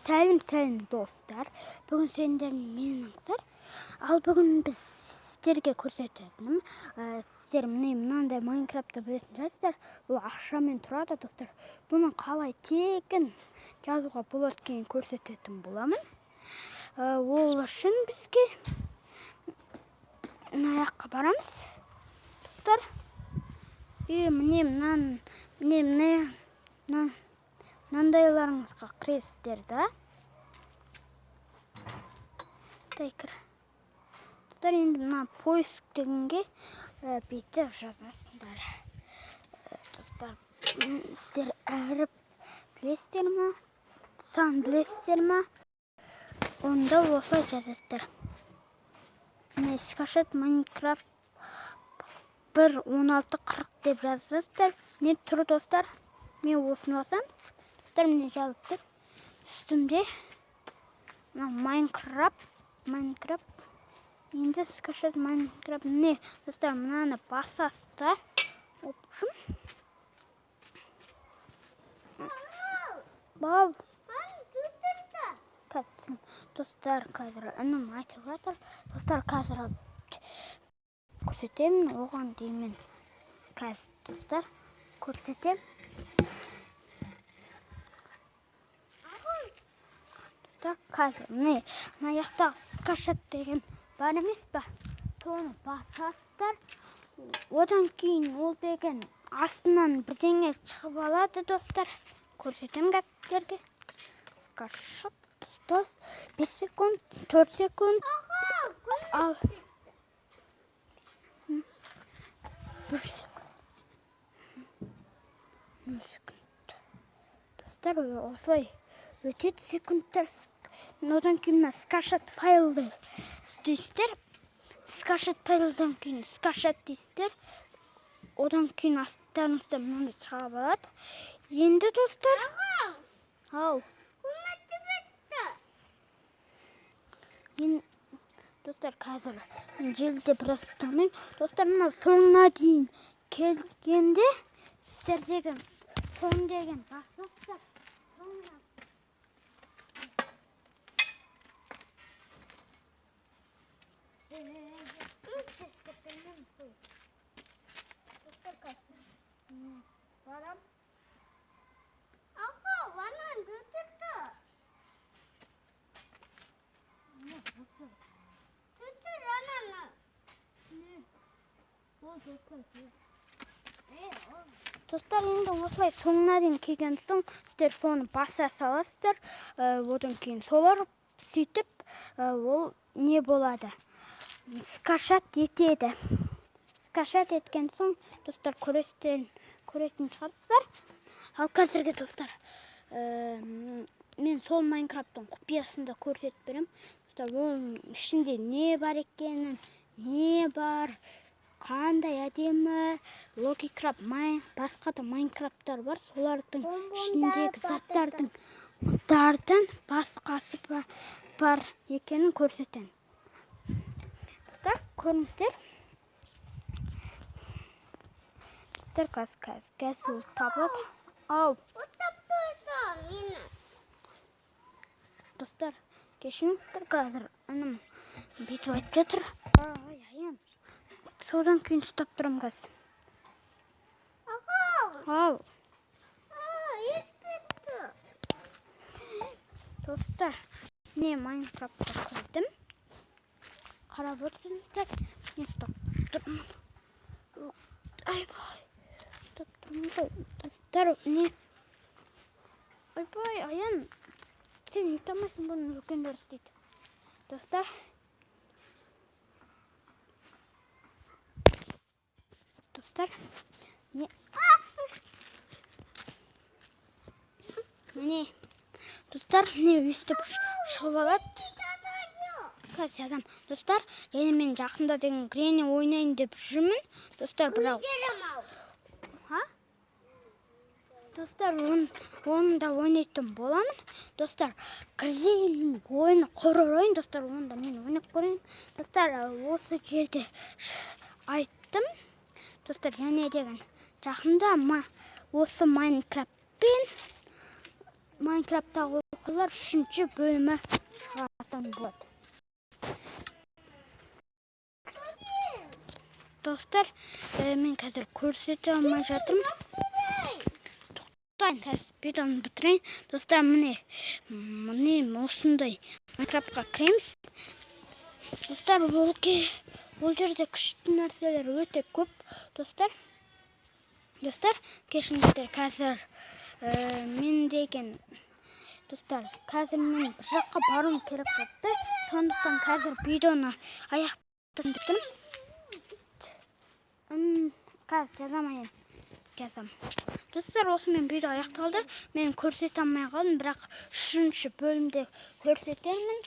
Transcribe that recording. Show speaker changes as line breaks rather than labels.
Сәлем достар. Бүгін сендер менің аңсар. Ал бүгін біз сіздерге көрсететінім, сіздер мынандай Майнкрафтты білетін шығарсыздар. Бұл ақшамен тұрады достар. Бұны қалай тегін жазуға болады екенін көрсететін боламын. Ол үшін бізге мына жаққа барамыз. Достар, мынандайларыңызға кіресіздер да. Достар, енді мына поиск дегенге бүйтіп жазасыңдар. Достар, сіздер әріп білесіздер ма? Сан білесіздер ма? Онда осылай жазасыздар. Міне скачать Майнкрафт 1.16.40 деп жазасыздар. Не тұр достар? Мен осыны басамыз. Достар, міне жазып тұр. Үстімде Майнкрафт. Енді скачать Майнкрафт. Міне достар, мынаны басасыздар. Бау. Достар, қазір үнім айтып жатыр. Достар, қазір көрсетемін, оған деймін. Қазір достар, көрсетем. Достар, қазір міне мына жақтағы скачать деген бар емес па? Соны басасыздар. Одан кейін ол деген астынан бірдеңе шығып алады достар. Көрсетем сіздерге. Скачать. 5 секунд, 4 секунд. Ал 1 секунд. 0 секунд. Достар, осылай өтеді секундтар. Одан кейін скачать файлды істейсіздер. Скачать файлдан кейін скачать дейсіздер. Одан кейін астарыңызда мынандай шығып алады. Енді достар, ау. Достар, қазір желіде біраз тұрмайым. Достар, мына соңына дейін келгенде сіздер деген соң деген басыңыздар. Достар, қазір барам.
Аға, ванан götürdü. Götür ananı.
Достар, енді осылай соңына дейін келген соң сіздер соны баса саласыздар. Одан кейін солар сөйтіп ол не болады? Скачать етеді. Скачать еткен соң достар көретін шығарсыздар. Ал қазірге достар, мен сол Майнкрафттың құпиясында көрсетіп берем. Достар, оның ішінде не бар екенін, не бар, қандай әдемі, Логикрафт, басқа да Майнкрафттар бар. Солардың ішіндегі заттардың басқасы бар екенін көрсетем. Достар, көріңіздер. Достар, қазір табылады. Ау. Достар, кешіңіздер, қазір інім бүйтіп айтып жатыр. Содан кейін ұстап тұрам қазір. Ау. Достар, не Майнкрафтта көрдім. Қарап отырсыңыздар. Не ұстап тұрмын. Айбай. Ұстап тұрмын ғой. Достар, не? Айбай, аян. Сен ұстамайсың, бұны үлкендер істейді. Достар. Достар. Не? Достар, не өстіп шығып алады. Қазір адам. Достар, және мен жақында деген Гренни ойнайын деп жүрмін. Достар, бірақ... Достар, оны да ойнайтын боламын. Достар, Гренни ойыны құрыр ойын. Достар, оны да мен ойнап көрейін. Достар, осы жерде айттым. Достар, және деген жақында осы Майнкрафттағы оқиғалар 3-ші бөлімі шығатын болады. Достар, мен қазір көрсете алмай жатырмын. Тоқтайын, қазір видеоны бітірейін. Достар, міне осындай Майнкрафтқа кіреміз. Достар, ол жерде күшті нәрселер өте көп. Достар, кешіңіздер, қазір мен деген достар, қазір мен бір жаққа баруым керек болды. Сондықтан қазір видеоны аяқтадым. Қазір жазам. Достар, осымен видео аяқталды. Мен көрсете алмай қалдым, бірақ 3-ші бөлімде көрсетермін.